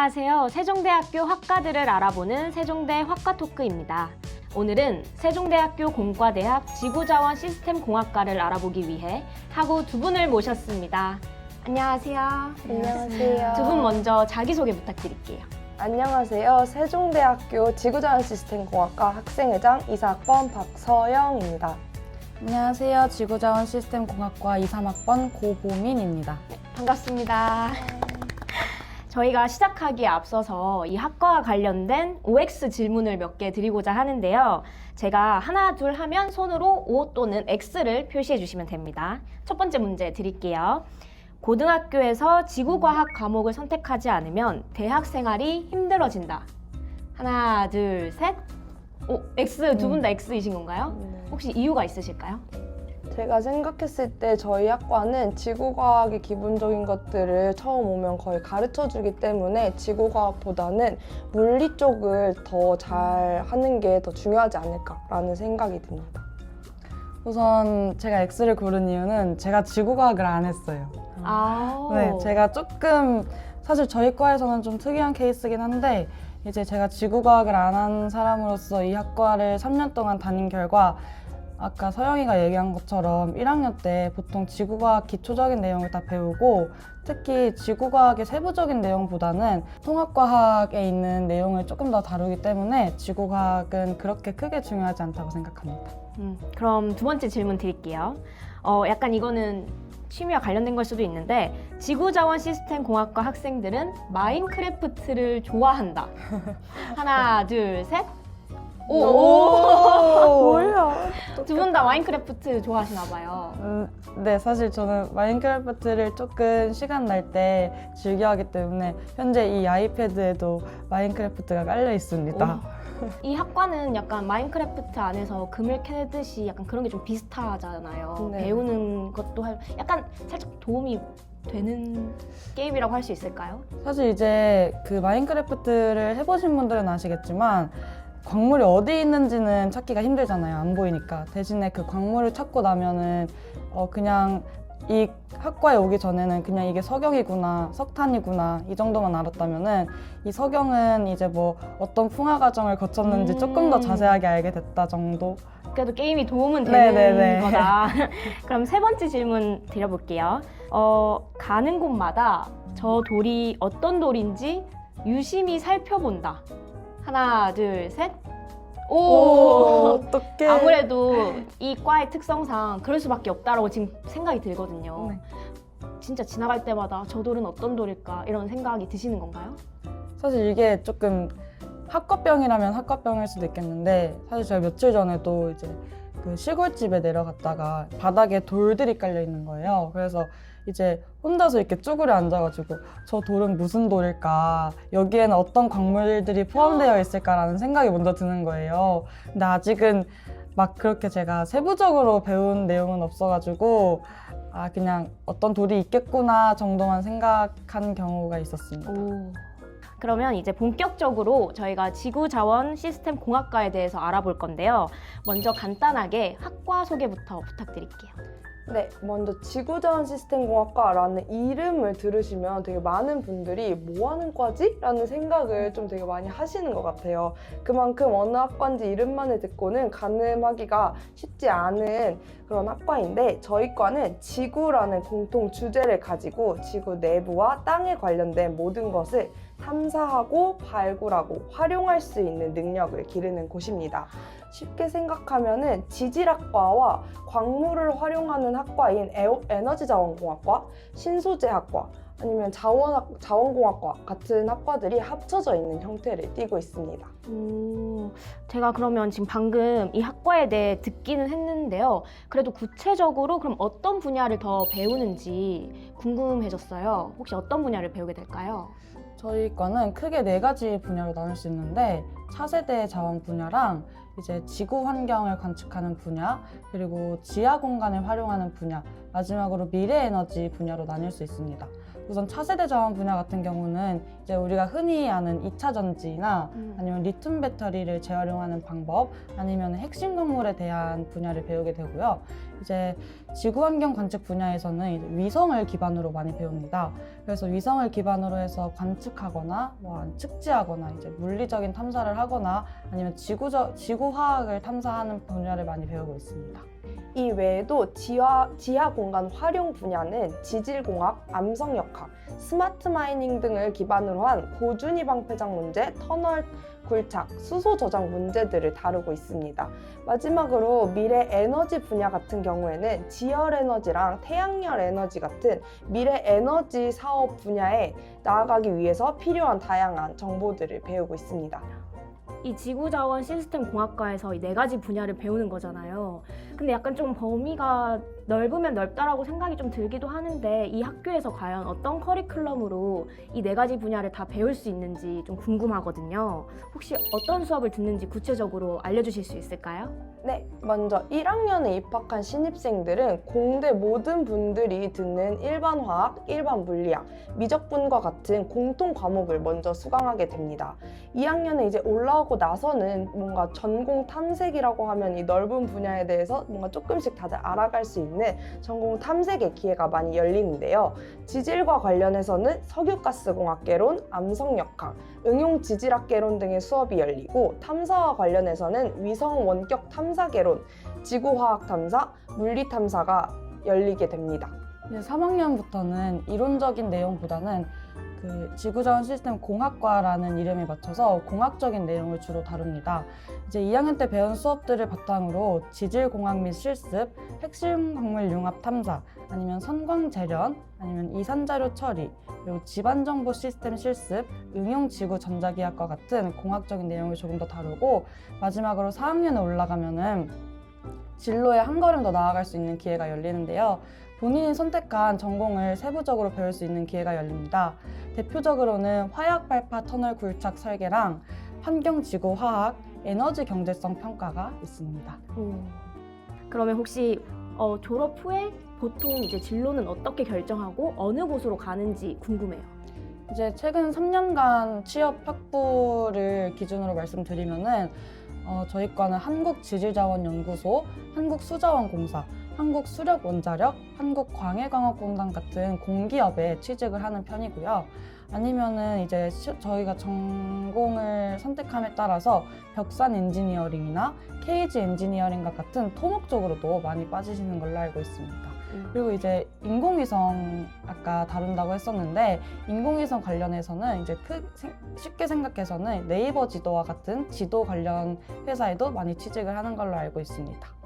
안녕하세요. 세종대학교 학과들을 알아보는 세종대 학과토크입니다. 오늘은 세종대학교 공과대학 지구자원 시스템공학과를 알아보기 위해 학우 두 분을 모셨습니다. 안녕하세요. 안녕하세요. 두 분 먼저 자기소개 부탁드릴게요. 안녕하세요. 세종대학교 지구자원 시스템공학과 학생회장 이사학번 박서영입니다. 안녕하세요. 지구자원 시스템공학과 2, 3학번 고보민입니다. 반갑습니다. 저희가 시작하기에 앞서서 이 학과와 관련된 OX 질문을 몇 개 드리고자 하는데요. 제가 하나, 둘 하면 손으로 O 또는 X를 표시해 주시면 됩니다. 첫 번째 문제 드릴게요. 고등학교에서 지구과학 과목을 선택하지 않으면 대학 생활이 힘들어진다. 하나, 둘, 셋. 오, X, 두 분 다 X이신 건가요? 혹시 이유가 있으실까요? 제가 생각했을 때 저희 학과는 지구과학의 기본적인 것들을 처음 오면 거의 가르쳐주기 때문에 지구과학보다는 물리 쪽을 더 잘 하는 게 더 중요하지 않을까라는 생각이 듭니다. 우선 제가 X를 고른 이유는 제가 지구과학을 안 했어요. 네, 제가 조금 사실 저희 과에서는 좀 특이한 케이스긴 한데 이제 제가 지구과학을 안 한 사람으로서 이 학과를 3년 동안 다닌 결과 아까 서영이가 얘기한 것처럼 1학년 때 보통 지구과학 기초적인 내용을 다 배우고 특히 지구과학의 세부적인 내용보다는 통합과학에 있는 내용을 조금 더 다루기 때문에 지구과학은 그렇게 크게 중요하지 않다고 생각합니다. 그럼 두 번째 질문 드릴게요. 약간 이거는 취미와 관련된 걸 수도 있는데 지구자원 시스템 공학과 학생들은 마인크래프트를 좋아한다. 하나, 둘, 셋. 뭐야? 두 분 다 마인크래프트 좋아하시나 봐요. 네, 사실 저는 마인크래프트를 조금 시간 날 때 즐겨하기 때문에 현재 이 아이패드에도 마인크래프트가 깔려 있습니다. 이 학과는 약간 마인크래프트 안에서 금을 캐듯이 약간 그런 게 좀 비슷하잖아요. 네. 배우는 것도 약간 살짝 도움이 되는 게임이라고 할 수 있을까요? 사실 이제 그 마인크래프트를 해보신 분들은 아시겠지만 광물이 어디 있는지는 찾기가 힘들잖아요. 안 보이니까. 대신에 그 광물을 찾고 나면은 그냥 이 학과에 오기 전에는 그냥 이게 석영이구나, 석탄이구나 이 정도만 알았다면은 이 석영은 이제 뭐 어떤 풍화 과정을 거쳤는지 조금 더 자세하게 알게 됐다 정도. 그래도 게임이 도움은 되는 네네네. 거다. 그럼 세 번째 질문 드려볼게요. 가는 곳마다 저 돌이 어떤 돌인지 유심히 살펴본다. 하나, 둘, 셋. 어떡해. 아무래도 이 과의 특성상 그럴 수밖에 없다라고 지금 생각이 들거든요. 네. 진짜 지나갈 때마다 저 돌은 어떤 돌일까 이런 생각이 드시는 건가요? 사실 이게 조금 학과병이라면 학과병일 수도 있겠는데 사실 제가 며칠 전에도 이제 그 시골집에 내려갔다가 바닥에 돌들이 깔려 있는 거예요. 그래서 이제 혼자서 이렇게 쭈그려 앉아가지고 저 돌은 무슨 돌일까? 여기에는 어떤 광물들이 포함되어 있을까라는 생각이 먼저 드는 거예요. 근데 아직은 막 그렇게 제가 세부적으로 배운 내용은 없어가지고 그냥 어떤 돌이 있겠구나 정도만 생각한 경우가 있었습니다. 그러면 이제 본격적으로 저희가 지구자원 시스템 공학과에 대해서 알아볼 건데요. 먼저 간단하게 학과 소개부터 부탁드릴게요. 네, 먼저 지구자원 시스템공학과라는 이름을 들으시면 되게 많은 분들이 뭐 하는 과지? 라는 생각을 좀 되게 많이 하시는 것 같아요. 그만큼 어느 학과인지 이름만을 듣고는 가늠하기가 쉽지 않은 그런 학과인데 저희 과는 지구라는 공통 주제를 가지고 지구 내부와 땅에 관련된 모든 것을 탐사하고 발굴하고 활용할 수 있는 능력을 기르는 곳입니다. 쉽게 생각하면은 지질학과와 광물을 활용하는 학과인 에너지자원공학과, 신소재학과, 아니면 자원공학과 같은 학과들이 합쳐져 있는 형태를 띠고 있습니다. 제가 그러면 지금 방금 이 학과에 대해 듣기는 했는데요. 그래도 구체적으로 그럼 어떤 분야를 더 배우는지 궁금해졌어요. 혹시 어떤 분야를 배우게 될까요? 저희 과는 크게 4가지 분야로 나눌 수 있는데 차세대 자원 분야랑 이제 지구 환경을 관측하는 분야, 그리고 지하 공간을 활용하는 분야, 마지막으로 미래 에너지 분야로 나뉠 수 있습니다. 우선 차세대 자원 분야 같은 경우는 이제 우리가 흔히 아는 2차 전지나 아니면 리튬 배터리를 재활용하는 방법, 아니면 핵심 광물에 대한 분야를 배우게 되고요. 이제 지구환경 관측 분야에서는 이제 위성을 기반으로 많이 배웁니다. 그래서 위성을 기반으로 해서 관측하거나 측지하거나 이제 물리적인 탐사를 하거나 아니면 지구화학을 탐사하는 분야를 많이 배우고 있습니다. 이 외에도 지하 공간 활용 분야는 지질공학, 암성역학, 스마트 마이닝 등을 기반으로 한 고준위 방패장 문제, 터널 굴착, 수소 저장 문제들을 다루고 있습니다. 마지막으로 미래 에너지 분야 같은 경우에는 지열 에너지랑 태양열 에너지 같은 미래 에너지 사업 분야에 나아가기 위해서 필요한 다양한 정보들을 배우고 있습니다. 이 지구자원 시스템 공학과에서 이 4가지 분야를 배우는 거잖아요. 근데 약간 좀 범위가 넓으면 넓다라고 생각이 좀 들기도 하는데 이 학교에서 과연 어떤 커리큘럼으로 이 4가지 분야를 다 배울 수 있는지 좀 궁금하거든요. 혹시 어떤 수업을 듣는지 구체적으로 알려주실 수 있을까요? 네, 먼저 1학년에 입학한 신입생들은 공대 모든 분들이 듣는 일반 화학, 일반 물리학, 미적분과 같은 공통 과목을 먼저 수강하게 됩니다. 2학년에 이제 올라오고 나서는 뭔가 전공 탐색이라고 하면 이 넓은 분야에 대해서 뭔가 조금씩 다들 알아갈 수 있는 전공 탐색의 기회가 많이 열리는데요. 지질과 관련해서는 석유가스공학개론, 암성역학, 응용지질학개론 등의 수업이 열리고 탐사와 관련해서는 위성 원격 탐사개론, 지구화학 탐사, 물리탐사가 열리게 됩니다. 이제 3학년부터는 이론적인 내용보다는 그 지구자원 시스템 공학과라는 이름에 맞춰서 공학적인 내용을 주로 다룹니다. 이제 2학년 때 배운 수업들을 바탕으로 지질공학 및 실습, 핵심 광물 융합 탐사, 아니면 선광 재련, 아니면 이산자료 처리, 그리고 집안정보 시스템 실습, 응용 지구 전자기학과 같은 공학적인 내용을 조금 더 다루고 마지막으로 4학년에 올라가면은 진로에 한 걸음 더 나아갈 수 있는 기회가 열리는데요. 본인이 선택한 전공을 세부적으로 배울 수 있는 기회가 열립니다. 대표적으로는 화약 발파 터널 굴착 설계랑 환경지구화학, 에너지 경제성 평가가 있습니다. 그러면 혹시 졸업 후에 보통 이제 진로는 어떻게 결정하고 어느 곳으로 가는지 궁금해요. 이제 최근 3년간 취업 학부를 기준으로 말씀드리면은 저희 과는 한국지질자원연구소, 한국수자원공사, 한국수력원자력, 한국광해광업공단 같은 공기업에 취직을 하는 편이고요. 아니면은 이제 저희가 전공을 선택함에 따라서 벽산 엔지니어링이나 케이지 엔지니어링과 같은 토목 쪽으로도 많이 빠지시는 걸로 알고 있습니다. 그리고 이제 인공위성 아까 다룬다고 했었는데 인공위성 관련해서는 이제 쉽게 생각해서는 네이버 지도와 같은 지도 관련 회사에도 많이 취직을 하는 걸로 알고 있습니다.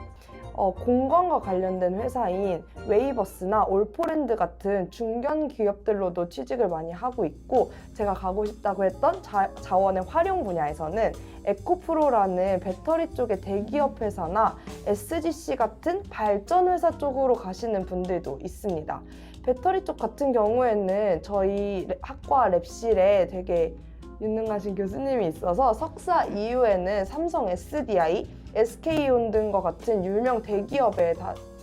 공관과 관련된 회사인 웨이버스나 올포랜드 같은 중견 기업들로도 취직을 많이 하고 있고 제가 가고 싶다고 했던 자원의 활용 분야에서는 에코프로라는 배터리 쪽의 대기업 회사나 SGC 같은 발전 회사 쪽으로 가시는 분들도 있습니다. 배터리 쪽 같은 경우에는 저희 학과 랩실에 되게 유능하신 교수님이 있어서 석사 이후에는 삼성 SDI, SK온 등과 같은 유명 대기업에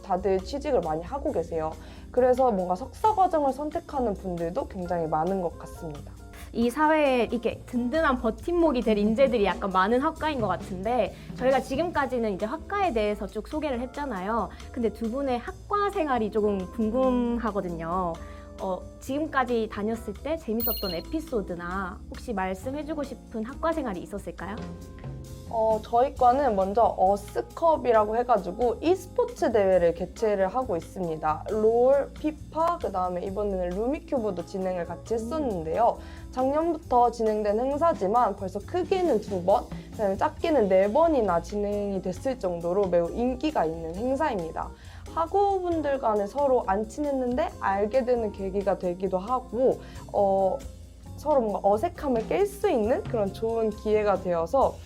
다들 취직을 많이 하고 계세요. 그래서 뭔가 석사 과정을 선택하는 분들도 굉장히 많은 것 같습니다. 이 사회에 이렇게 든든한 버팀목이 될 인재들이 약간 많은 학과인 것 같은데 저희가 지금까지는 이제 학과에 대해서 쭉 소개를 했잖아요. 근데 두 분의 학과 생활이 조금 궁금하거든요. 지금까지 다녔을 때 재밌었던 에피소드나 혹시 말씀해주고 싶은 학과 생활이 있었을까요? 저희 과는 먼저 어스컵이라고 해가지고 e스포츠 대회를 개최를 하고 있습니다. 롤, 피파, 그 다음에 이번에는 루미큐브도 진행을 같이 했었는데요. 작년부터 진행된 행사지만 벌써 크게는 2번, 그다음에 작게는 4번이나 진행이 됐을 정도로 매우 인기가 있는 행사입니다. 학우분들 간에 서로 안 친했는데 알게 되는 계기가 되기도 하고 서로 뭔가 어색함을 깰 수 있는 그런 좋은 기회가 되어서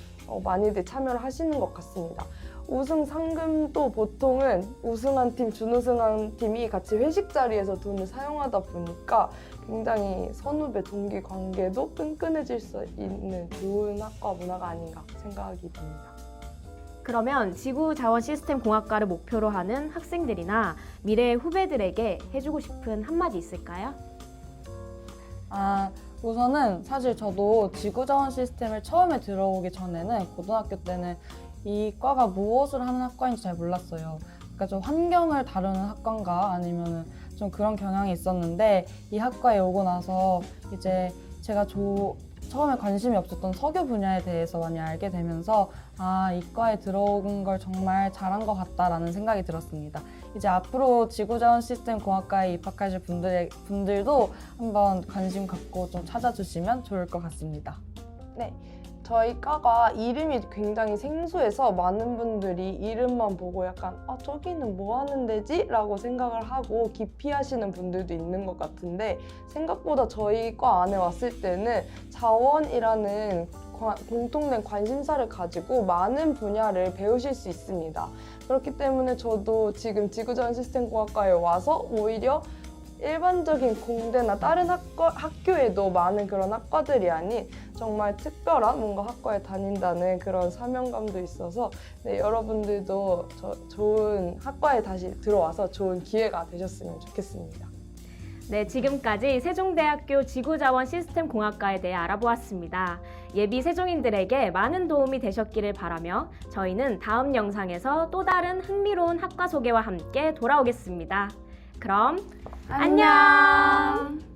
많이들 참여를 하시는 것 같습니다. 우승 상금도 보통은 우승한 팀, 준우승한 팀이 같이 회식 자리에서 돈을 사용하다 보니까 굉장히 선후배 동기 관계도 끈끈해질 수 있는 좋은 학과 문화가 아닌가 생각이 듭니다. 그러면 지구자원시스템공학과를 목표로 하는 학생들이나 미래의 후배들에게 해주고 싶은 한마디 있을까요? 우선은 사실 저도 지구자원 시스템을 처음에 들어오기 전에는 고등학교 때는 이 과가 무엇을 하는 학과인지 잘 몰랐어요. 그러니까 좀 환경을 다루는 학과인가 아니면은 좀 그런 경향이 있었는데 이 학과에 오고 나서 이제 제가 처음에 관심이 없었던 석유 분야에 대해서 많이 알게 되면서 이과에 들어온 걸 정말 잘한 것 같다라는 생각이 들었습니다. 이제 앞으로 지구자원 시스템 공학과에 입학하실 분들도 한번 관심 갖고 좀 찾아주시면 좋을 것 같습니다. 네. 저희 과가 이름이 굉장히 생소해서 많은 분들이 이름만 보고 약간 저기는 뭐 하는 데지? 라고 생각을 하고 기피하시는 분들도 있는 것 같은데 생각보다 저희 과 안에 왔을 때는 자원이라는 공통된 관심사를 가지고 많은 분야를 배우실 수 있습니다. 그렇기 때문에 저도 지금 지구자원 시스템 공학과에 와서 오히려 일반적인 공대나 다른 학교에도 많은 그런 학과들이 아닌 정말 특별한 뭔가 학과에 다닌다는 그런 사명감도 있어서 여러분들도 좋은 학과에 다시 들어와서 좋은 기회가 되셨으면 좋겠습니다. 네, 지금까지 세종대학교 지구자원 시스템공학과에 대해 알아보았습니다. 예비 세종인들에게 많은 도움이 되셨기를 바라며 저희는 다음 영상에서 또 다른 흥미로운 학과 소개와 함께 돌아오겠습니다. 그럼 안녕!